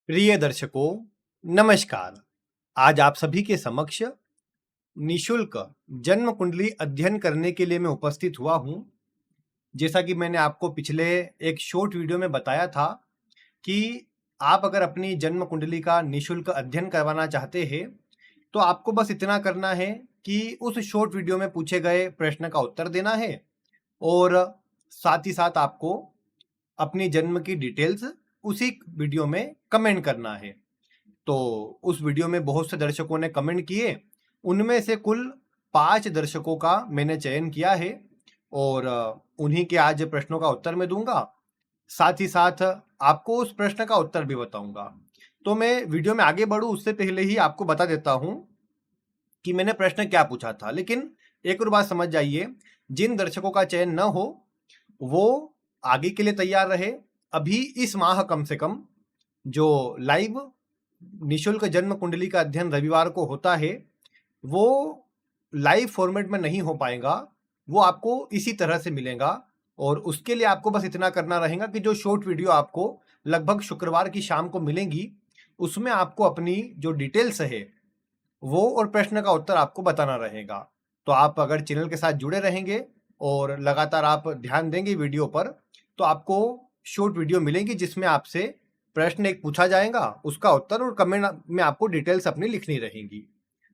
प्रिय दर्शकों, नमस्कार। आज आप सभी के समक्ष निशुल्क जन्म कुंडली अध्ययन करने के लिए मैं उपस्थित हुआ हूं। जैसा कि मैंने आपको पिछले एक शॉर्ट वीडियो में बताया था कि आप अगर अपनी जन्म कुंडली का निशुल्क अध्ययन करवाना चाहते हैं तो आपको बस इतना करना है कि उस शॉर्ट वीडियो में पूछे गए प्रश्न का उत्तर देना है और साथ ही साथ आपको अपनी जन्म की डिटेल्स उसी वीडियो में कमेंट करना है। तो उस वीडियो में बहुत से दर्शकों ने कमेंट किए, उनमें से कुल 5 दर्शकों का मैंने चयन किया है और उन्हीं के आज प्रश्नों का उत्तर मैं दूंगा। साथ ही साथ आपको उस प्रश्न का उत्तर भी बताऊंगा। तो मैं वीडियो में आगे बढ़ूं उससे पहले ही आपको बता देता हूं कि मैंने प्रश्न क्या पूछा था। लेकिन एक और बात समझ जाइए, जिन दर्शकों का चयन न हो वो आगे के लिए तैयार रहे। अभी इस माह कम से कम जो लाइव निशुल्क जन्म कुंडली का अध्ययन रविवार को होता है वो लाइव फॉर्मेट में नहीं हो पाएगा, वो आपको इसी तरह से मिलेगा। और उसके लिए आपको बस इतना करना रहेगा कि जो शॉर्ट वीडियो आपको लगभग शुक्रवार की शाम को मिलेंगी उसमें आपको अपनी जो डिटेल्स है वो और प्रश्न का उत्तर आपको बताना रहेगा। तो आप अगर चैनल के साथ जुड़े रहेंगे और लगातार आप ध्यान देंगे वीडियो पर तो आपको शॉर्ट वीडियो मिलेंगी जिसमें आपसे प्रश्न एक पूछा जाएगा, उसका उत्तर और कमेंट में आपको डिटेल्स अपनी लिखनी रहेंगी।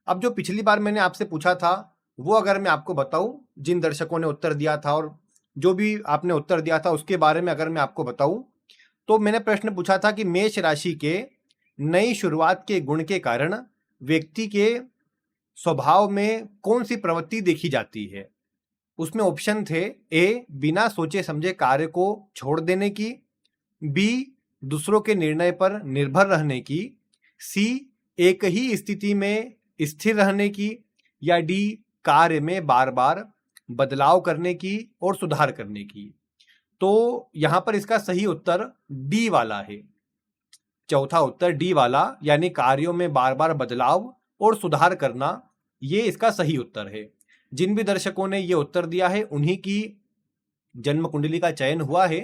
अब जो पिछली बार मैंने आपसे पूछा था वो अगर मैं आपको बताऊं, जिन दर्शकों ने उत्तर दिया था और जो भी आपने उत्तर दिया था उसके बारे में अगर मैं आपको बताऊं तो मैंने प्रश्न पूछा था कि मेष राशि के नई शुरुआत के गुण के कारण व्यक्ति के स्वभाव में कौन सी प्रवृत्ति देखी जाती है। उसमें ऑप्शन थे, ए बिना सोचे समझे कार्य को छोड़ देने की, बी दूसरों के निर्णय पर निर्भर रहने की, सी एक ही स्थिति में स्थिर रहने की, या डी कार्य में बार बार बदलाव करने की और सुधार करने की। तो यहां पर इसका सही उत्तर डी वाला है। चौथा उत्तर डी वाला, यानी कार्यों में बार बार बदलाव और सुधार करना, ये इसका सही उत्तर है। जिन भी दर्शकों ने ये उत्तर दिया है उन्हीं की जन्म कुंडली का चयन हुआ है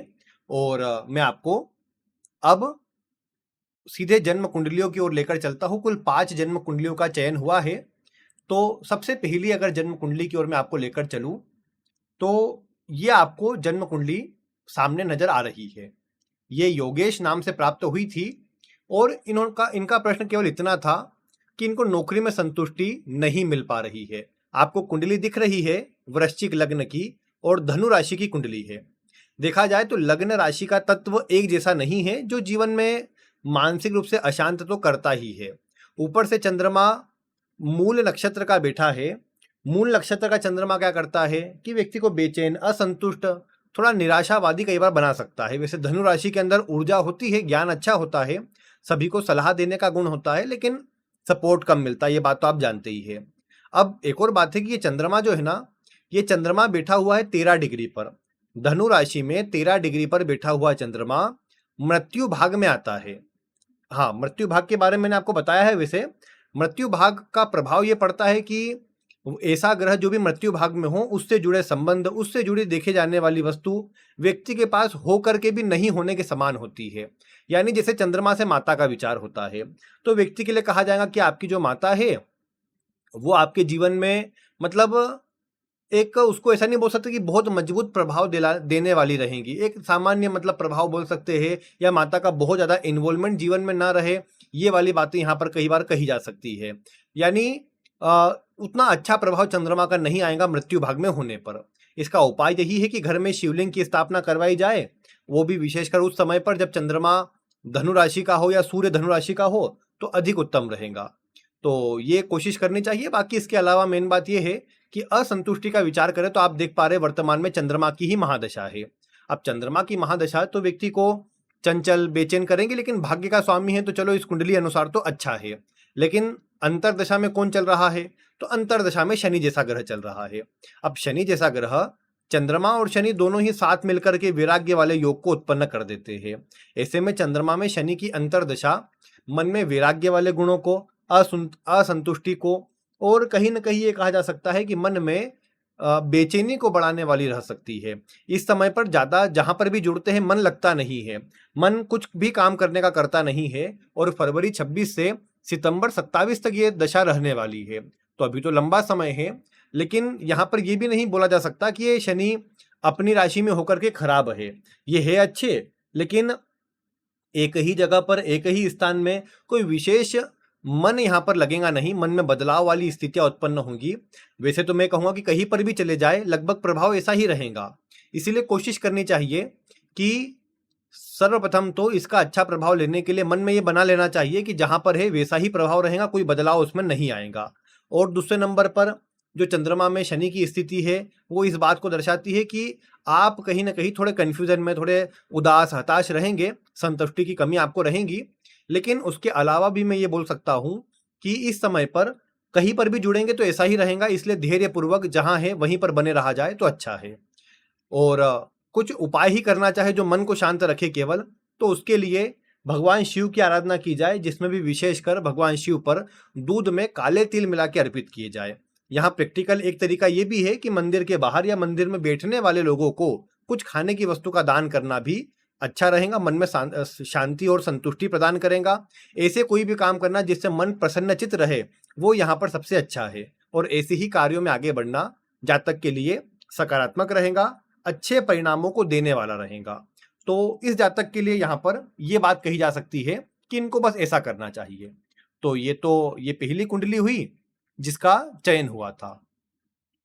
और मैं आपको अब सीधे जन्म कुंडलियों की ओर लेकर चलता हूं। कुल 5 जन्म कुंडलियों का चयन हुआ है। तो सबसे पहली अगर जन्म कुंडली की ओर मैं आपको लेकर चलूं तो ये आपको जन्म कुंडली सामने नजर आ रही है। ये योगेश नाम से प्राप्त हुई थी और इनका प्रश्न केवल इतना था कि इनको नौकरी में संतुष्टि नहीं मिल पा रही है। आपको कुंडली दिख रही है वृश्चिक लग्न की और धनु राशि की कुंडली है। देखा जाए तो लग्न राशि का तत्व एक जैसा नहीं है, जो जीवन में मानसिक रूप से अशांत तो करता ही है। ऊपर से चंद्रमा मूल नक्षत्र का बैठा है। मूल नक्षत्र का चंद्रमा क्या करता है कि व्यक्ति को बेचैन, असंतुष्ट, थोड़ा निराशावादी कई बार बना सकता है। वैसे धनु राशि के अंदर ऊर्जा होती है, ज्ञान अच्छा होता है, सभी को सलाह देने का गुण होता है, लेकिन सपोर्ट कम मिलता है, ये बात तो आप जानते ही है। अब एक और बात है कि ये चंद्रमा जो है ना, ये चंद्रमा बैठा हुआ है 13 डिग्री पर। धनु राशि में 13 डिग्री पर बैठा हुआ चंद्रमा मृत्यु भाग में आता है। हाँ, मृत्यु भाग के बारे में मैंने आपको बताया है। वैसे मृत्यु भाग का प्रभाव ये पड़ता है कि ऐसा ग्रह जो भी मृत्यु भाग में हो उससे जुड़े संबंध, उससे जुड़ी देखे जाने वाली वस्तु व्यक्ति के पास हो करके भी नहीं होने के समान होती है। यानी जैसे चंद्रमा से माता का विचार होता है तो व्यक्ति के लिए कहा जाएगा कि आपकी जो माता है वो आपके जीवन में मतलब एक, उसको ऐसा नहीं बोल सकते कि बहुत मजबूत प्रभाव देने वाली रहेंगी। एक सामान्य मतलब प्रभाव बोल सकते हैं, या माता का बहुत ज़्यादा इन्वॉल्वमेंट जीवन में ना रहे, ये वाली बातें यहाँ पर कई बार कही जा सकती है। यानी उतना अच्छा प्रभाव चंद्रमा का नहीं आएगा मृत्यु भाग में होने पर। इसका उपाय यही है कि घर में शिवलिंग की स्थापना करवाई जाए, वो भी विशेषकर उस समय पर जब चंद्रमा धनु राशि का हो या सूर्य धनु राशि का हो तो अधिक उत्तम रहेगा। तो ये कोशिश करनी चाहिए। बाकी इसके अलावा मेन बात ये है कि असंतुष्टि का विचार करें तो आप देख पा रहे वर्तमान में चंद्रमा की ही महादशा है। अब चंद्रमा की महादशा तो व्यक्ति को चंचल, बेचैन करेंगे, लेकिन भाग्य का स्वामी है तो चलो इस कुंडली अनुसार तो अच्छा है। लेकिन अंतरदशा में कौन चल रहा है? तो अंतरदशा में शनि जैसा ग्रह चल रहा है। अब शनि जैसा ग्रह, चंद्रमा और शनि दोनों ही साथ मिलकर के वैराग्य वाले योग को उत्पन्न कर देते हैं। ऐसे में चंद्रमा में शनि की अंतरदशा मन में वैराग्य वाले गुणों को, असंतुष्टि को, और कहीं ना कहीं ये कहा जा सकता है कि मन में बेचैनी को बढ़ाने वाली रह सकती है। इस समय पर ज़्यादा जहाँ पर भी जुड़ते हैं मन लगता नहीं है, मन कुछ भी काम करने का करता नहीं है और फरवरी 26 से सितंबर 27 तक ये दशा रहने वाली है। तो अभी तो लंबा समय है, लेकिन यहाँ पर ये भी नहीं बोला जा सकता कि ये शनि अपनी राशि में होकर के खराब है। ये है अच्छे, लेकिन एक ही जगह पर एक ही स्थान में कोई विशेष मन यहाँ पर लगेगा नहीं, मन में बदलाव वाली स्थितियां उत्पन्न होंगी। वैसे तो मैं कहूँगा कि कहीं पर भी चले जाए लगभग प्रभाव ऐसा ही रहेगा। इसीलिए कोशिश करनी चाहिए कि सर्वप्रथम तो इसका अच्छा प्रभाव लेने के लिए मन में ये बना लेना चाहिए कि जहां पर है वैसा ही प्रभाव रहेगा, कोई बदलाव उसमें नहीं आएगा। और दूसरे नंबर पर जो चंद्रमा में शनि की स्थिति है वो इस बात को दर्शाती है कि आप कहीं ना कहीं थोड़े कंफ्यूजन में, थोड़े उदास हताश रहेंगे, संतुष्टि की कमी आपको रहेगी। लेकिन उसके अलावा भी मैं ये बोल सकता हूँ कि इस समय पर कहीं पर भी जुड़ेंगे तो ऐसा ही रहेगा, इसलिए धैर्यपूर्वक जहां है वहीं पर बने रहा जाए तो अच्छा है। और कुछ उपाय ही करना चाहे जो मन को शांत रखे केवल, तो उसके लिए भगवान शिव की आराधना की जाए, जिसमें भी विशेषकर भगवान शिव पर दूध में काले तिल मिला के अर्पित किए जाए। यहाँ प्रैक्टिकल एक तरीका ये भी है कि मंदिर के बाहर या मंदिर में बैठने वाले लोगों को कुछ खाने की वस्तु का दान करना भी अच्छा रहेगा, मन में शांति और संतुष्टि प्रदान करेगा। ऐसे कोई भी काम करना जिससे मन प्रसन्नचित रहे वो यहाँ पर सबसे अच्छा है, और ऐसे ही कार्यों में आगे बढ़ना जातक के लिए सकारात्मक रहेगा, अच्छे परिणामों को देने वाला रहेगा। तो इस जातक के लिए यहाँ पर यह बात कही जा सकती है कि इनको बस ऐसा करना चाहिए। तो ये पहली कुंडली हुई जिसका चयन हुआ था।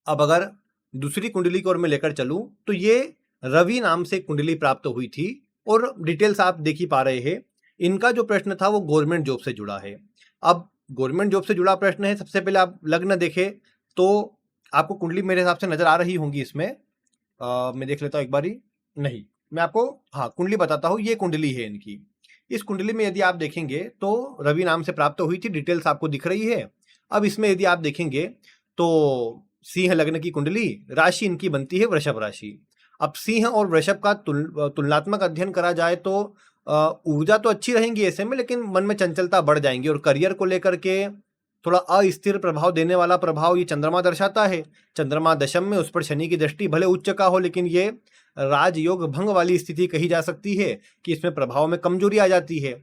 अब अगर दूसरी कुंडली की ओर मैं लेकर चलूं तो ये रवि नाम से कुंडली प्राप्त हुई थी, और डिटेल्स आप देख ही पा रहे हैं। इनका जो प्रश्न था वो गवर्नमेंट जॉब से जुड़ा है। अब गवर्नमेंट जॉब से जुड़ा प्रश्न है, सबसे पहले आप लग्न देखें तो आपको कुंडली मेरे हिसाब से नजर आ रही होंगी इसमें। मैं देख लेता हूँ एक बारी। नहीं, मैं आपको हाँ कुंडली बताता हूँ, ये कुंडली है इनकी। इस कुंडली में यदि आप देखेंगे तो रवि नाम से प्राप्त हुई थी, डिटेल्स आपको दिख रही है। अब इसमें यदि आप देखेंगे तो सिंह लग्न की कुंडली, राशि इनकी बनती है वृषभ राशि। अब सिंह और वृषभ का तुलनात्मक अध्ययन करा जाए तो ऊर्जा तो अच्छी रहेंगी ऐसे में, लेकिन मन में चंचलता बढ़ जाएंगी, और करियर को लेकर के थोड़ा अस्थिर प्रभाव देने वाला प्रभाव ये चंद्रमा दर्शाता है। चंद्रमा दशम में, उस पर शनि की दृष्टि भले उच्च का हो, लेकिन ये राजयोग भंग वाली स्थिति कही जा सकती है कि इसमें प्रभाव में कमजोरी आ जाती है।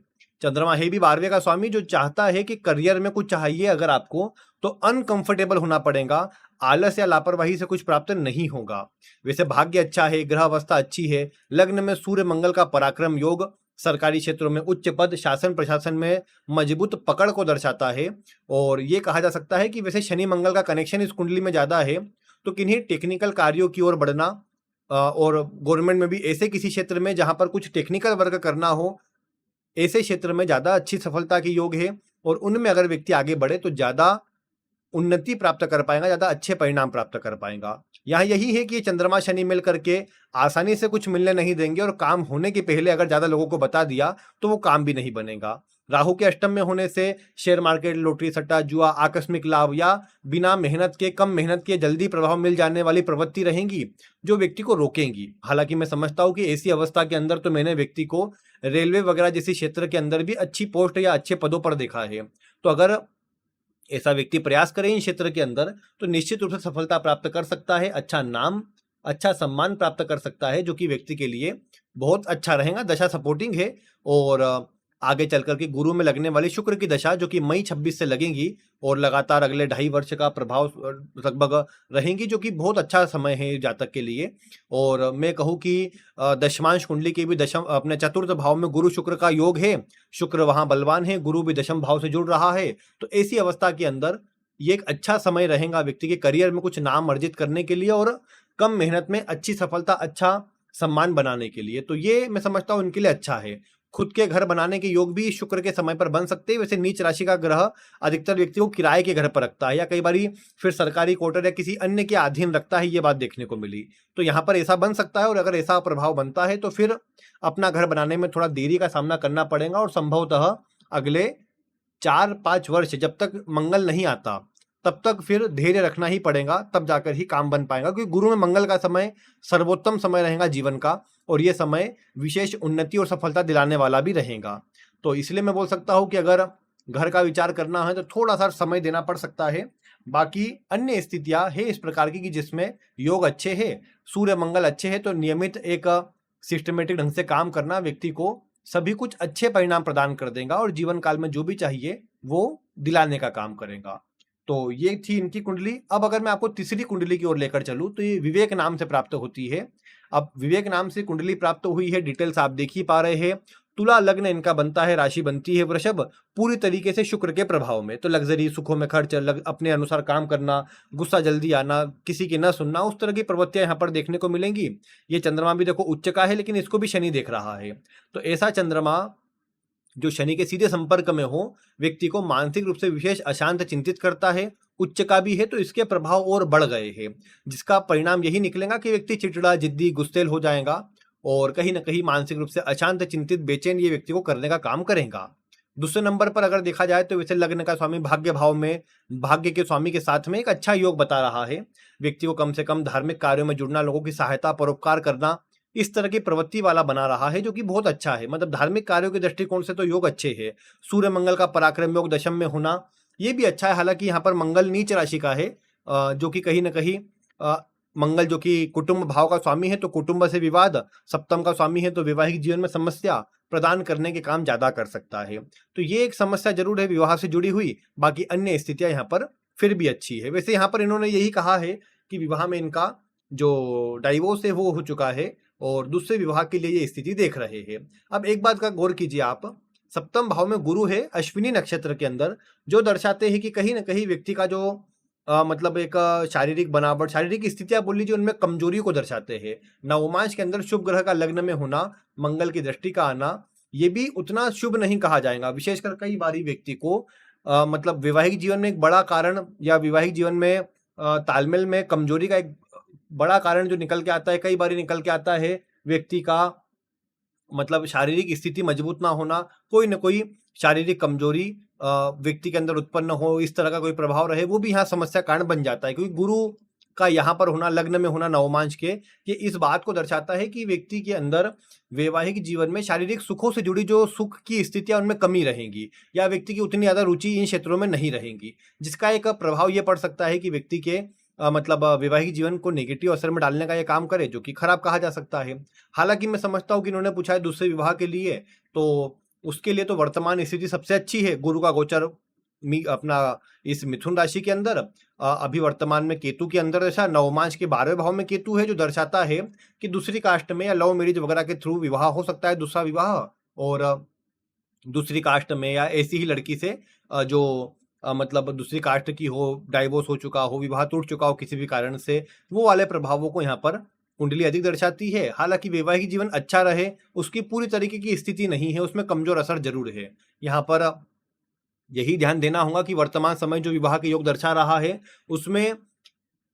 चंद्रमा है भी 12वें का स्वामी, जो चाहता है कि करियर में कुछ चाहिए अगर आपको तो अनकंफर्टेबल होना पड़ेगा, आलस या लापरवाही से कुछ प्राप्त नहीं होगा। वैसे भाग्य अच्छा है, ग्रह अवस्था अच्छी है, लग्न में सूर्य मंगल का पराक्रम योग सरकारी क्षेत्रों में उच्च पद, शासन प्रशासन में मजबूत पकड़ को दर्शाता है। और ये कहा जा सकता है कि वैसे शनि मंगल का कनेक्शन इस कुंडली में ज्यादा है, तो किन्हीं टेक्निकल कार्यों की ओर बढ़ना, और गवर्नमेंट में भी ऐसे किसी क्षेत्र में जहां पर कुछ टेक्निकल वर्क करना हो, ऐसे क्षेत्र में ज्यादा अच्छी सफलता के योग है, और उनमें अगर व्यक्ति आगे बढ़े तो ज्यादा उन्नति प्राप्त कर पाएगा, ज्यादा अच्छे परिणाम प्राप्त कर पाएगा। यहाँ यही है कि चंद्रमा शनि मिल करके आसानी से कुछ मिलने नहीं देंगे, और काम होने के पहले अगर ज्यादा लोगों को बता दिया तो वो काम भी नहीं बनेगा। राहु के अष्टम में होने से शेयर मार्केट, लॉटरी, सट्टा, जुआ, आकस्मिक लाभ या बिना मेहनत के, कम मेहनत के जल्दी प्रभाव मिल जाने वाली प्रवृत्ति रहेंगी जो व्यक्ति को रोकेंगी। हालांकि मैं समझता हूं कि ऐसी अवस्था के अंदर तो मैंने व्यक्ति को रेलवे वगैरह जैसे क्षेत्र के अंदर भी अच्छी पोस्ट या अच्छे पदों पर देखा है। तो अगर ऐसा व्यक्ति प्रयास करे इन क्षेत्र के अंदर तो निश्चित रूप से सफलता प्राप्त कर सकता है, अच्छा नाम, अच्छा सम्मान प्राप्त कर सकता है, जो कि व्यक्ति के लिए बहुत अच्छा रहेगा। दशा सपोर्टिंग है, और आगे चल करके गुरु में लगने वाली शुक्र की दशा जो कि मई 26 से लगेंगी और लगातार अगले 2.5 वर्ष का प्रभाव लगभग रहेंगी, जो कि बहुत अच्छा समय है जातक के लिए। और मैं कहूँ कि दशमांश कुंडली के भी दशम अपने चतुर्थ भाव में गुरु शुक्र का योग है, शुक्र वहां बलवान है, गुरु भी दशम भाव से जुड़ रहा है। तो ऐसी अवस्था के अंदर ये एक अच्छा समय रहेगा व्यक्ति के करियर में कुछ नाम अर्जित करने के लिए, और कम मेहनत में अच्छी सफलता, अच्छा सम्मान बनाने के लिए। तो ये मैं समझता हूँ इनके लिए अच्छा है। खुद के घर बनाने के योग भी शुक्र के समय पर बन सकते हैं। वैसे नीच राशि का ग्रह अधिकतर व्यक्ति को किराए के घर पर रखता है, या कई बार फिर सरकारी क्वार्टर या किसी अन्य के अधीन रखता है, ये बात देखने को मिली। तो यहाँ पर ऐसा बन सकता है, और अगर ऐसा प्रभाव बनता है तो फिर अपना घर बनाने में थोड़ा देरी का सामना करना पड़ेगा, और संभवतः अगले 4-5 वर्ष जब तक मंगल नहीं आता तब तक फिर धैर्य रखना ही पड़ेगा, तब जाकर ही काम बन पाएगा। क्योंकि गुरु में मंगल का समय सर्वोत्तम समय रहेगा जीवन का, और यह समय विशेष उन्नति और सफलता दिलाने वाला भी रहेगा। तो इसलिए मैं बोल सकता हूं कि अगर घर का विचार करना है तो थोड़ा सा समय देना पड़ सकता है, बाकी अन्य स्थितियां है इस प्रकार की कि जिसमें योग अच्छे है, सूर्य मंगल अच्छे है, तो नियमित एक सिस्टमेटिक ढंग से काम करना व्यक्ति को सभी कुछ अच्छे परिणाम प्रदान कर देगा और जीवन काल में जो भी चाहिए वो दिलाने का काम करेगा। तो ये थी इनकी कुंडली। अब अगर मैं आपको तीसरी कुंडली की ओर लेकर चलूं तो ये विवेक नाम से प्राप्त होती है। अब विवेक नाम से कुंडली प्राप्त हुई है, डिटेल्स आप देख ही पा रहे हैं। तुला लग्न इनका बनता है, राशि बनती है वृषभ, पूरी तरीके से शुक्र के प्रभाव में। तो लग्जरी, सुखों में खर्च, अपने अनुसार काम करना, गुस्सा जल्दी आना, किसी की न सुनना, उस तरह की प्रवृत्तियां यहाँ पर देखने को मिलेंगी। ये चंद्रमा भी देखो उच्च का है, लेकिन इसको भी शनि देख रहा है। तो ऐसा चंद्रमा जो शनि के सीधे संपर्क में हो, व्यक्ति को मानसिक रूप से विशेष अशांत चिंतित करता है। उच्च का भी है तो इसके प्रभाव और बढ़ गए हैं, जिसका परिणाम यही निकलेगा कि व्यक्ति चिड़चिड़ा, जिद्दी, गुस्सेल हो जाएगा और कहीं ना कहीं मानसिक रूप से अशांत, चिंतित, बेचैन ये व्यक्ति को करने का काम करेगा। दूसरे नंबर पर अगर देखा जाए तो वैसे लग्न का स्वामी भाग्य भाव में, भाग्य के स्वामी के साथ में एक अच्छा योग बता रहा है। व्यक्ति को कम से कम धार्मिक कार्यों में जुड़ना, लोगों की सहायता, परोपकार करना, इस तरह की प्रवृत्ति वाला बना रहा है, जो कि बहुत अच्छा है। मतलब धार्मिक कार्यों के दृष्टिकोण से तो योग अच्छे है। सूर्य मंगल का पराक्रम योग दशम में होना ये भी अच्छा है। हालांकि यहाँ पर मंगल नीच राशि का है, जो कि कहीं ना कहीं मंगल जो कि कुटुंब भाव का स्वामी है, तो कुटुंब से विवाद, सप्तम का स्वामी है तो वैवाहिक जीवन में समस्या प्रदान करने के काम ज्यादा कर सकता है। तो ये एक समस्या जरूर है विवाह से जुड़ी हुई। बाकी अन्य स्थितियां यहाँ पर फिर भी अच्छी है। वैसे यहाँ पर इन्होंने यही कहा है कि विवाह में इनका जो डाइवोर्स है वो हो चुका है और दूसरे विवाह के लिए ये स्थिति देख रहे हैं। अब एक बात का गौर कीजिए आप, सप्तम भाव में गुरु है अश्विनी नक्षत्र के अंदर, जो दर्शाते हैं कि कहीं ना कहीं व्यक्ति का जो मतलब एक शारीरिक बनावट, शारीरिक स्थितियां बोल लीजिए, उनमें कमजोरी को दर्शाते हैं। नवमांश के अंदर शुभ ग्रह का लग्न में होना, मंगल की दृष्टि का आना, ये भी उतना शुभ नहीं कहा जाएगा। विशेषकर कई बारी व्यक्ति को मतलब वैवाहिक जीवन में एक बड़ा कारण या वैवाहिक जीवन में तालमेल में कमजोरी का एक बड़ा कारण जो निकल के आता है, कई बार निकल के आता है व्यक्ति का मतलब शारीरिक स्थिति मजबूत ना होना, कोई ना कोई शारीरिक कमजोरी व्यक्ति के अंदर उत्पन्न हो, इस तरह का कोई प्रभाव रहे, वो भी यहाँ समस्या कारण बन जाता है। क्योंकि गुरु का यहाँ पर होना, लग्न में होना नवमांश के, ये इस बात को दर्शाता है कि व्यक्ति के अंदर वैवाहिक जीवन में शारीरिक सुखों से जुड़ी जो सुख की स्थितियां उनमें कमी रहेंगी, या व्यक्ति की उतनी ज्यादा रुचि इन क्षेत्रों में नहीं रहेंगी, जिसका एक प्रभाव ये पड़ सकता है कि व्यक्ति के मतलब वैवाहिक जीवन को नेगेटिव असर में डालने का ये काम करे, जो कि खराब कहा जा सकता है। हालांकि मैं समझता हूँ कि इन्होंने पूछा है दूसरे विवाह के लिए, तो उसके लिए तो वर्तमान स्थिति सबसे अच्छी है। गुरु का गोचर अपना इस मिथुन राशि के अंदर अभी वर्तमान में केतु के अंदर, ऐसा नवमांश के 12वें भाव में केतु है, जो दर्शाता है कि दूसरी कास्ट में या लव मैरिज वगैरह के थ्रू विवाह हो सकता है, दूसरा विवाह, और दूसरी कास्ट में या ऐसी ही लड़की से जो मतलब दूसरी कास्ट की हो, डाइवोर्स हो चुका हो, विवाह टूट चुका हो किसी भी कारण से, वो वाले प्रभावों को यहाँ पर कुंडली अधिक दर्शाती है। हालांकि वैवाहिक जीवन अच्छा रहे, उसकी पूरी तरीके की स्थिति नहीं है, उसमें कमजोर असर जरूर है। यहाँ पर यही ध्यान देना होगा कि वर्तमान समय जो विवाह के योग दर्शा रहा है, उसमें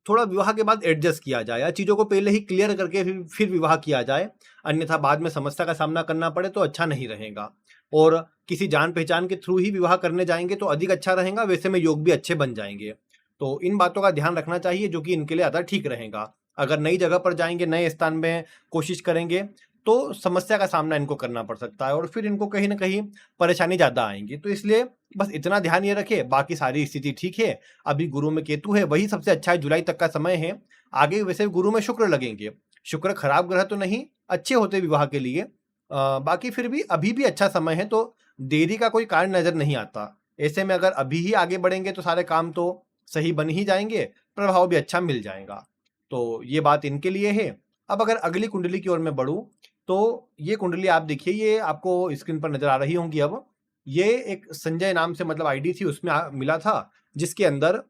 थोड़ा विवाह के बाद एडजस्ट किया जाए, या चीजों को पहले ही क्लियर करके फिर विवाह किया जाए, अन्यथा बाद में समस्या का सामना करना पड़े तो अच्छा नहीं रहेगा। और किसी जान पहचान के थ्रू ही विवाह करने जाएंगे तो अधिक अच्छा रहेगा, वैसे में योग भी अच्छे बन जाएंगे। तो इन बातों का ध्यान रखना चाहिए, जो कि इनके लिए ज्यादा ठीक रहेगा। अगर नई जगह पर जाएंगे, नए स्थान में कोशिश करेंगे, तो समस्या का सामना इनको करना पड़ सकता है और फिर इनको कहीं ना कहीं परेशानी ज्यादा आएंगी। तो इसलिए बस इतना ध्यान ये रखे, बाकी सारी स्थिति ठीक है। अभी गुरु में केतु है, वही सबसे अच्छा है, जुलाई तक का समय है। आगे वैसे गुरु में शुक्र लगेंगे, शुक्र खराब ग्रह तो नहीं, अच्छे होते विवाह के लिए। बाकी फिर भी अभी भी अच्छा समय है, तो देरी का कोई कारण नजर नहीं आता। ऐसे में अगर अभी ही आगे बढ़ेंगे तो सारे काम तो सही बन ही जाएंगे, प्रभाव भी अच्छा मिल जाएगा। तो ये बात इनके लिए है। अब अगर अगली कुंडली की ओर मैं बढ़ूं, तो ये कुंडली आप देखिए, ये आपको स्क्रीन पर नजर आ रही होंगी। अब ये एक संजय नाम से मतलब आईडी थी, उसमें मिला था, जिसके अंदर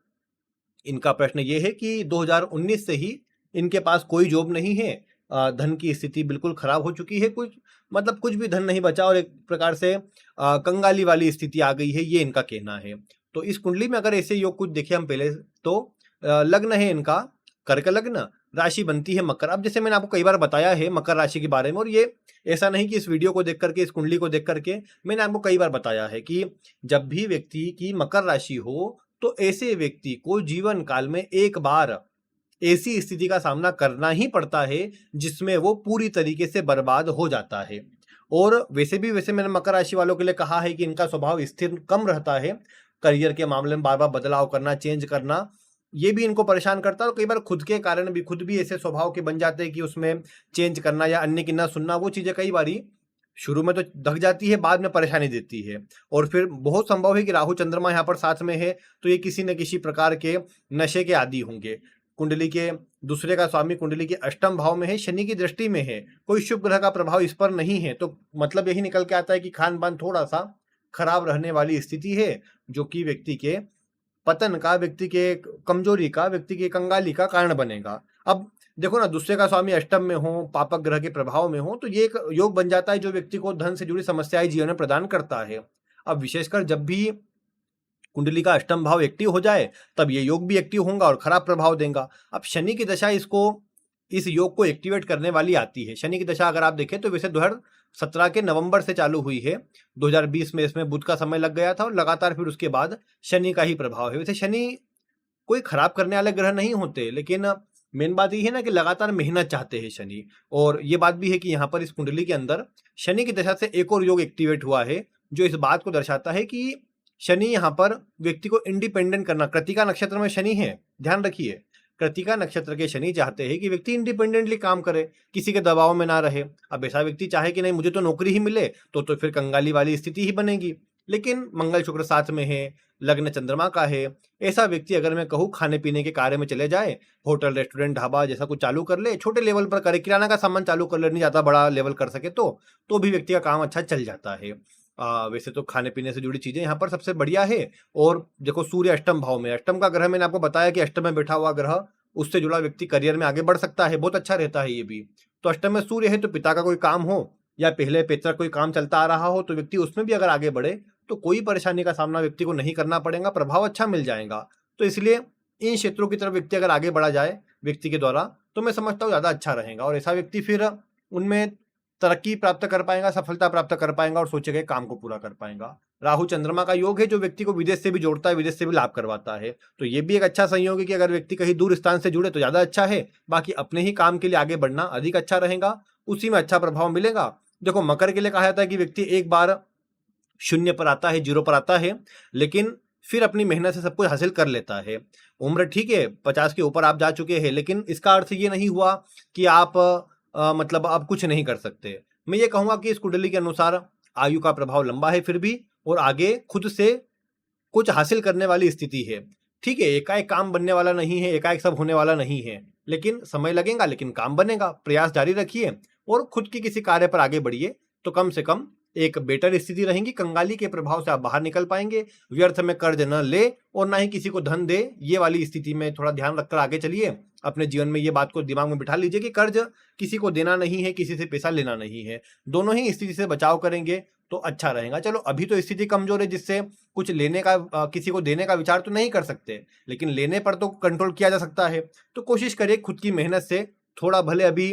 इनका प्रश्न ये है कि 2019 से ही इनके पास कोई जॉब नहीं है, धन की स्थिति बिल्कुल खराब हो चुकी है, कुछ मतलब कुछ भी धन नहीं बचा और एक प्रकार से कंगाली वाली स्थिति आ गई है, ये इनका कहना है। तो इस कुंडली में अगर ऐसे योग कुछ देखे हम पहले, तो लग्न है इनका कर्क लग्न, राशि बनती है मकर। अब जैसे मैंने आपको कई बार बताया है मकर राशि के बारे में, और ये ऐसा नहीं कि इस वीडियो को देख करके, इस कुंडली को देख करके, मैंने आपको कई बार बताया है कि जब भी व्यक्ति की मकर राशि हो, तो ऐसे व्यक्ति को जीवन काल में एक बार ऐसी स्थिति का सामना करना ही पड़ता है जिसमें वो पूरी तरीके से बर्बाद हो जाता है। और वैसे मैंने मकर राशि वालों के लिए कहा है कि इनका स्वभाव स्थिर कम रहता है, करियर के मामले में बार बार बदलाव करना, चेंज करना, ये भी इनको परेशान करता है। और कई बार खुद के कारण भी, खुद भी ऐसे स्वभाव के बन जाते हैं कि उसमें चेंज करना या अन्य की ना सुनना, वो चीजें कई बारी शुरू में तो दख जाती है, बाद में परेशानी देती है। और फिर बहुत संभव है कि राहु चंद्रमा यहाँ पर साथ में है तो ये किसी न किसी प्रकार के नशे के आदी होंगे। कुंडली के दूसरे का स्वामी कुंडली के अष्टम भाव में है, शनि की दृष्टि में है, कोई शुभ ग्रह का प्रभाव इस पर नहीं है, तो मतलब यही निकल के आता है कि खान पान थोड़ा सा खराब रहने वाली स्थिति है, जो कि व्यक्ति के पतन का, व्यक्ति के कमजोरी का, व्यक्ति के कंगाली का कारण बनेगा। अब देखो ना, दूसरे का स्वामी अष्टम में हो, पापक ग्रह के प्रभाव में हो, तो ये एक योग बन जाता है जो व्यक्ति को धन से जुड़ी समस्याएं जीवन में प्रदान करता है। अब विशेषकर जब भी कुंडली का अष्टम भाव एक्टिव हो जाए तब ये योग भी एक्टिव होगा और खराब प्रभाव देगा। अब शनि की दशा इस योग को एक्टिवेट करने वाली आती है। शनि की दशा अगर आप देखें तो वैसे 2017 के नवंबर से चालू हुई है, 2020 में इसमें बुध का समय लग गया था और लगातार फिर उसके बाद शनि का ही प्रभाव है। वैसे शनि कोई खराब करने वाले ग्रह नहीं होते, लेकिन मेन बात ये है ना कि लगातार मेहनत चाहते हैं शनि। और ये बात भी है कि यहाँ पर इस कुंडली के अंदर शनि की दशा से एक और योग एक्टिवेट हुआ है जो इस बात को दर्शाता है कि शनि यहाँ पर व्यक्ति को इंडिपेंडेंट करना। कृतिका नक्षत्र में शनि है, ध्यान रखिए, कृतिका नक्षत्र के शनि चाहते हैं कि व्यक्ति इंडिपेंडेंटली काम करे, किसी के दबाव में ना रहे। अब ऐसा व्यक्ति चाहे कि नहीं मुझे तो नौकरी ही मिले, तो फिर कंगाली वाली स्थिति ही बनेगी। लेकिन मंगल शुक्र साथ में है, लग्न चंद्रमा का है, ऐसा व्यक्ति अगर मैं कहूँ खाने पीने के कार्य में चले जाए, होटल रेस्टोरेंट ढाबा जैसा कुछ चालू कर ले, छोटे लेवल पर करे, किराना का सामान चालू कर ले, नहीं ज्यादा बड़ा लेवल कर सके तो भी व्यक्ति का काम अच्छा चल जाता है। वैसे तो खाने पीने से जुड़ी चीजें यहाँ पर सबसे बढ़िया है। और देखो सूर्य अष्टम भाव में, अष्टम का ग्रह मैंने आपको बताया कि अष्टम में बैठा हुआ ग्रह, उससे जुड़ा व्यक्ति करियर में आगे बढ़ सकता है, बहुत अच्छा रहता है ये भी। तो अष्टम में सूर्य है तो पिता का कोई काम हो या पहले पिता कोई काम चलता आ रहा हो तो व्यक्ति उसमें भी अगर आगे बढ़े तो कोई परेशानी का सामना व्यक्ति को नहीं करना पड़ेगा, प्रभाव अच्छा मिल जाएगा। तो इसलिए इन क्षेत्रों की तरफ व्यक्ति अगर आगे बढ़ा जाए व्यक्ति के द्वारा तो मैं समझता हूँ ज्यादा अच्छा रहेगा और ऐसा व्यक्ति फिर उनमें तरक्की प्राप्त कर पाएगा, सफलता प्राप्त कर पाएगा और सोचे गए काम को पूरा कर पाएगा। राहु चंद्रमा का योग है जो व्यक्ति को विदेश से भी जोड़ता है, विदेश से भी लाभ करवाता है। तो ये भी एक अच्छा संयोग है कि अगर व्यक्ति कहीं दूर स्थान से जुड़े तो ज्यादा अच्छा है, बाकी अपने ही काम के लिए आगे बढ़ना अधिक अच्छा रहेगा, उसी में अच्छा प्रभाव मिलेगा। देखो मकर के लिए कहा जाता है कि व्यक्ति एक बार शून्य पर आता है, जीरो पर आता है, लेकिन फिर अपनी मेहनत से सब कुछ हासिल कर लेता है। उम्र ठीक है 50 के ऊपर आप जा चुके हैं, लेकिन इसका अर्थ ये नहीं हुआ कि आप मतलब आप कुछ नहीं कर सकते। मैं ये कहूंगा कि इस कुंडली के अनुसार आयु का प्रभाव लंबा है फिर भी, और आगे खुद से कुछ हासिल करने वाली स्थिति है। ठीक है, एकाएक काम बनने वाला नहीं है, एकाएक सब होने वाला नहीं है, लेकिन समय लगेगा, लेकिन काम बनेगा। प्रयास जारी रखिए और खुद की किसी कार्य पर आगे बढ़िए तो कम से कम एक बेटर स्थिति रहेगी। कंगाली के प्रभाव से आप बाहर निकल पाएंगे। व्यर्थ में कर्ज न ले और ना ही किसी को धन दे, ये वाली स्थिति में थोड़ा ध्यान रखकर आगे चलिए। अपने जीवन में ये बात को दिमाग में बिठा लीजिए कि कर्ज किसी को देना नहीं है, किसी से पैसा लेना नहीं है। दोनों ही स्थिति से बचाव करेंगे तो अच्छा रहेगा। चलो अभी तो स्थिति कमजोर है जिससे कुछ लेने का किसी को देने का विचार तो नहीं कर सकते, लेकिन लेने पर तो कंट्रोल किया जा सकता है। तो कोशिश करिए खुद की मेहनत से थोड़ा, भले अभी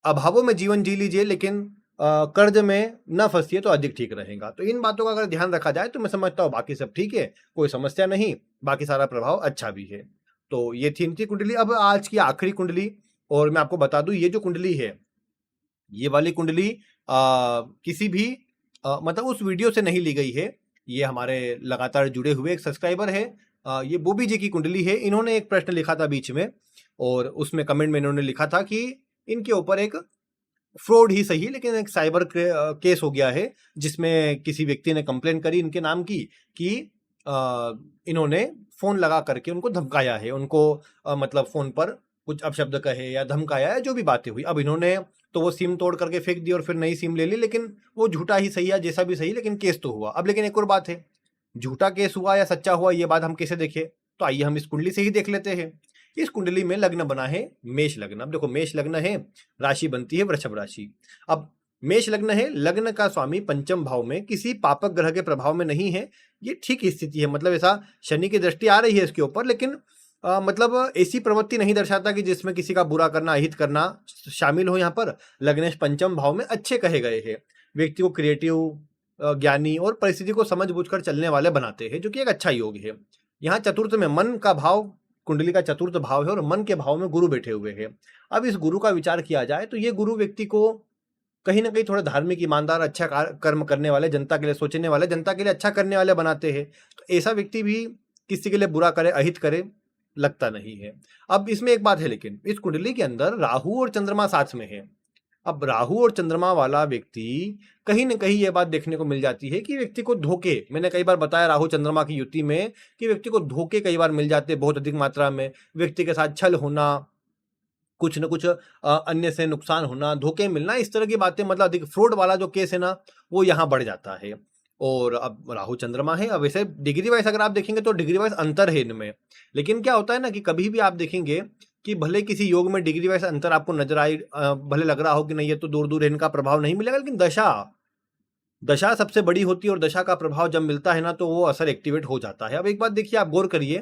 अभावों में जीवन जी लीजिए, लेकिन कर्ज में न फंसिए तो अधिक ठीक रहेगा। तो इन बातों का अगर ध्यान रखा जाए तो मैं समझता हूँ बाकी सब ठीक है, कोई समस्या नहीं, बाकी सारा प्रभाव अच्छा भी है। तो ये थी इनकी कुंडली। अब आज की आखिरी कुंडली, और मैं आपको बता दूं ये जो कुंडली है, ये वाली कुंडली किसी भी मतलब उस वीडियो से नहीं ली गई है। ये हमारे लगातार जुड़े हुए एक सब्सक्राइबर है, ये बोबी जी की कुंडली है। इन्होंने एक प्रश्न लिखा था बीच में, और उसमें कमेंट में इन्होंने लिखा था कि इनके ऊपर एक फ्रॉड ही सही लेकिन एक साइबर केस हो गया है, जिसमें किसी व्यक्ति ने कंप्लेन करी इनके नाम की कि इन्होंने फोन लगा करके उनको धमकाया है, उनको मतलब फोन पर कुछ अपशब्द कहे या धमकाया है, जो भी बातें हुई। अब इन्होंने तो वो सिम तोड़ करके फेंक दी और फिर नई सिम ले ली, लेकिन वो झूठा ही सही है, जैसा भी सही, लेकिन केस तो हुआ। अब लेकिन एक और बात है, झूठा केस हुआ या सच्चा हुआ ये बात हम कैसे देखें, तो आइए हम इस कुंडली से ही देख लेते हैं। इस कुंडली में लग्न बना है मेष लग्न। अब देखो मेष लग्न है, राशि बनती है वृषभ राशि। अब मेष लग्न है, लग्न का स्वामी पंचम भाव में किसी पापक ग्रह के प्रभाव में नहीं है, ये ठीक स्थिति है। मतलब ऐसा शनि की दृष्टि आ रही है इसके ऊपर, लेकिन मतलब ऐसी प्रवृत्ति नहीं दर्शाता कि जिसमें किसी का बुरा करना, अहित करना शामिल हो। यहाँ पर लग्नेश पंचम भाव में अच्छे कहे गए हैं, व्यक्ति को क्रिएटिव, ज्ञानी और परिस्थिति को समझ बूझकर चलने वाले बनाते हैं, जो कि एक अच्छा योग है। यहाँ चतुर्थ में मन का भाव, कुंडली का चतुर्थ भाव है और मन के भाव में गुरु बैठे हुए हैं। अब इस गुरु का विचार किया जाए तो ये गुरु व्यक्ति को कहीं ना कहीं थोड़े धार्मिक, ईमानदार, अच्छा कर्म करने वाले, जनता के लिए सोचने वाले, जनता के लिए अच्छा करने वाले बनाते हैं। तो ऐसा व्यक्ति भी किसी के लिए बुरा करे, अहित करे, लगता नहीं है। अब इसमें एक बात है, लेकिन इस कुंडली के अंदर राहु और चंद्रमा साथ में है। अब राहु और चंद्रमा वाला व्यक्ति, कहीं ना कहीं ये बात देखने को मिल जाती है कि व्यक्ति को धोखे, मैंने कई बार बताया राहु चंद्रमा की युति में कि व्यक्ति को धोखे कई बार मिल जाते हैं बहुत अधिक मात्रा में। व्यक्ति के साथ छल होना, कुछ न कुछ अन्य से नुकसान होना, धोखे मिलना, इस तरह की बातें, मतलब अधिक फ्रॉड वाला जो केस है ना, वो यहाँ बढ़ जाता है। और अब राहु चंद्रमा है, अब वैसे डिग्री वाइज अगर आप देखेंगे तो डिग्री वाइज अंतर है इनमें। लेकिन क्या होता है ना कि कभी भी आप देखेंगे कि भले किसी योग में डिग्री वाइज अंतर आपको नजर आए, भले लग रहा हो कि नहीं ये तो दूर दूर है, इनका प्रभाव नहीं मिलेगा, लेकिन दशा दशा सबसे बड़ी होती है और दशा का प्रभाव जब मिलता है ना तो वो असर एक्टिवेट हो जाता है। अब एक बात देखिए, आप गौर करिए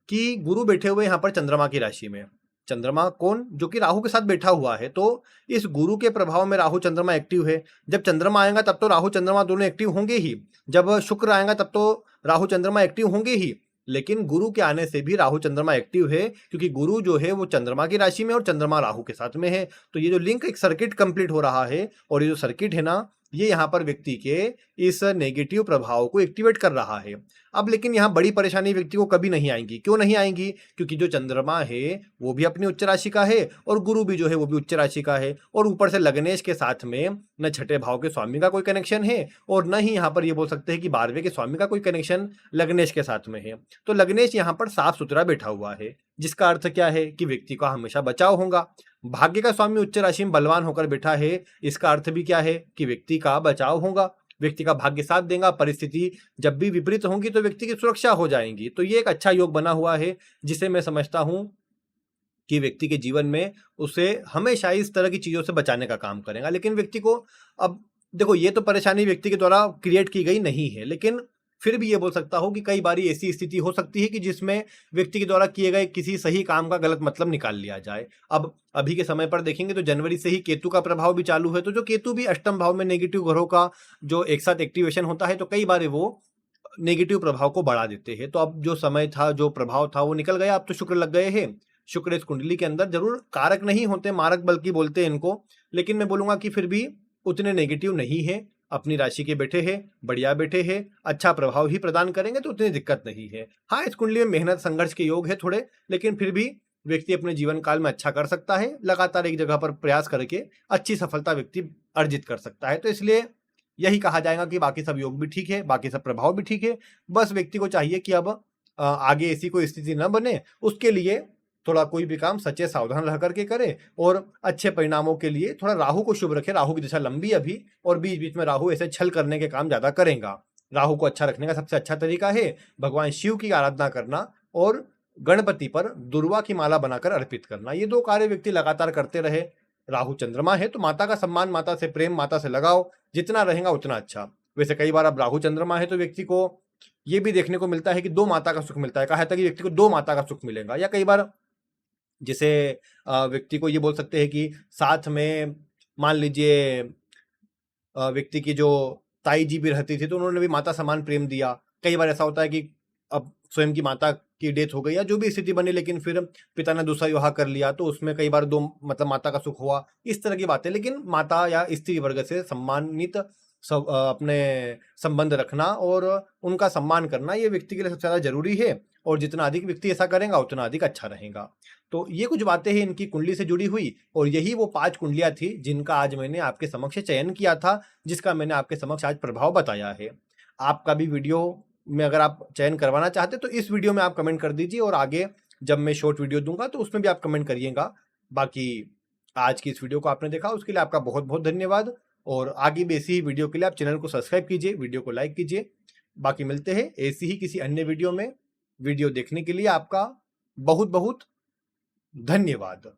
कि गुरु बैठे हुए यहाँ पर चंद्रमा की राशि में, चंद्रमा कौन, जो कि राहु के साथ बैठा हुआ है। तो इस गुरु के प्रभाव में राहु चंद्रमा एक्टिव है। जब चंद्रमा आएगा तब तो राहु चंद्रमा दोनों एक्टिव होंगे ही, जब शुक्र आएगा तब तो राहु चंद्रमा एक्टिव होंगे ही। लेकिन गुरु के आने से भी राहु चंद्रमा एक्टिव है, क्योंकि गुरु जो है वो चंद्रमा की राशि में और चंद्रमा राहु के साथ में है। तो ये जो लिंक, एक सर्किट कंप्लीट हो रहा है, और ये जो सर्किट है ना, ये यहाँ पर व्यक्ति के इस नेगेटिव प्रभाव को एक्टिवेट कर रहा है। अब लेकिन यहाँ बड़ी परेशानी व्यक्ति को कभी नहीं आएंगी। क्यों नहीं आएंगी? क्योंकि जो चंद्रमा है वो भी अपनी उच्च राशि का है, और गुरु भी जो है वो भी उच्च राशि का है, और ऊपर से लग्नेश के साथ में न छठे भाव के स्वामी का कोई कनेक्शन है, और न ही यहाँ पर ये बोल सकते हैं कि 12वें के स्वामी का कोई कनेक्शन लग्नेश के साथ में है। तो लग्नेश यहाँ पर साफ सुथरा बैठा हुआ है, जिसका अर्थ क्या है कि व्यक्ति का हमेशा बचाव होगा। भाग्य का स्वामी उच्च राशि में बलवान होकर बैठा है, इसका अर्थ भी क्या है कि व्यक्ति का बचाव होगा, व्यक्ति का भाग्य साथ देगा। परिस्थिति जब भी विपरीत होंगी तो व्यक्ति की सुरक्षा हो जाएगी। तो ये एक अच्छा योग बना हुआ है, जिसे मैं समझता हूं कि व्यक्ति के जीवन में उसे हमेशा इस तरह की चीजों से बचाने का काम करेगा। लेकिन व्यक्ति को, अब देखो, ये तो परेशानी व्यक्ति के द्वारा क्रिएट की गई नहीं है, लेकिन फिर भी ये बोल सकता हूं कि कई बारी ऐसी स्थिति हो सकती है कि जिसमें व्यक्ति के द्वारा किए गए किसी सही काम का गलत मतलब निकाल लिया जाए। अब अभी के समय पर देखेंगे तो जनवरी से ही केतु का प्रभाव भी चालू है, तो जो केतु भी अष्टम भाव में नेगेटिव ग्रहों का जो एक साथ एक्टिवेशन होता है, तो कई बार वो नेगेटिव प्रभाव को बढ़ा देते हैं। तो अब जो समय था, जो प्रभाव था, वो निकल गया। अब तो शुक्र लग गए हैं। शुक्र इस कुंडली के अंदर जरूर कारक नहीं होते, मारक बल्कि बोलते हैं इनको, लेकिन मैं बोलूंगा कि फिर भी उतने नेगेटिव नहीं है। अपनी राशि के बैठे हैं, बढ़िया बैठे हैं, अच्छा प्रभाव ही प्रदान करेंगे, तो उतनी दिक्कत नहीं है। हाँ, इस कुंडली में मेहनत संघर्ष के योग है थोड़े, लेकिन फिर भी व्यक्ति अपने जीवन काल में अच्छा कर सकता है। लगातार एक जगह पर प्रयास करके अच्छी सफलता व्यक्ति अर्जित कर सकता है। तो इसलिए यही कहा जाएगा कि बाकी सब योग भी ठीक है, बाकी सब प्रभाव भी ठीक है। बस व्यक्ति को चाहिए कि अब आगे ऐसी कोई स्थिति न बने, उसके लिए थोड़ा कोई भी काम सचेत सावधान रह करके करे, और अच्छे परिणामों के लिए थोड़ा राहु को शुभ रखे। राहु की दिशा लंबी अभी, और बीच बीच में राहु ऐसे छल करने के काम ज्यादा करेगा। राहु को अच्छा रखने का सबसे अच्छा तरीका है भगवान शिव की आराधना करना, और गणपति पर दुर्वा की माला बनाकर अर्पित करना। ये दो कार्य व्यक्ति लगातार करते रहे। राहु चंद्रमा है तो माता का सम्मान, माता से प्रेम, माता से लगाओ जितना रहेगा उतना अच्छा। वैसे कई बार अब राहु चंद्रमा है तो व्यक्ति को ये भी देखने को मिलता है कि दो माता का सुख मिलता है। कहा था कि व्यक्ति को दो माता का सुख मिलेगा, या कई बार जिसे व्यक्ति को ये बोल सकते हैं कि साथ में मान लीजिए व्यक्ति की जो ताई जी भी रहती थी तो उन्होंने भी माता समान प्रेम दिया। कई बार ऐसा होता है कि अब स्वयं की माता की डेथ हो गई या जो भी स्थिति बनी, लेकिन फिर पिता ने दूसरा विवाह कर लिया, तो उसमें कई बार दो, मतलब माता का सुख हुआ, इस तरह की बातें। लेकिन माता या स्त्री वर्ग से सम्मानित अपने संबंध रखना और उनका सम्मान करना, ये व्यक्ति के लिए सबसे ज्यादा जरूरी है, और जितना अधिक व्यक्ति ऐसा करेगा उतना अधिक अच्छा रहेगा। तो ये कुछ बातें हैं इनकी कुंडली से जुड़ी हुई, और यही वो 5 कुंडलियां थी जिनका आज मैंने आपके समक्ष चयन किया था, जिसका मैंने आपके समक्ष आज प्रभाव बताया है। आपका भी वीडियो में अगर आप चयन करवाना चाहते तो इस वीडियो में आप कमेंट कर दीजिए, और आगे जब मैं शॉर्ट वीडियो दूंगा तो उसमें भी आप कमेंट करिएगा। बाकी आज की इस वीडियो को आपने देखा उसके लिए आपका बहुत बहुत धन्यवाद, और आगे भी ऐसी ही वीडियो के लिए आप चैनल को सब्सक्राइब कीजिए, वीडियो को लाइक कीजिए। बाकी मिलते हैं ऐसी ही किसी अन्य वीडियो में। वीडियो देखने के लिए आपका बहुत बहुत धन्यवाद।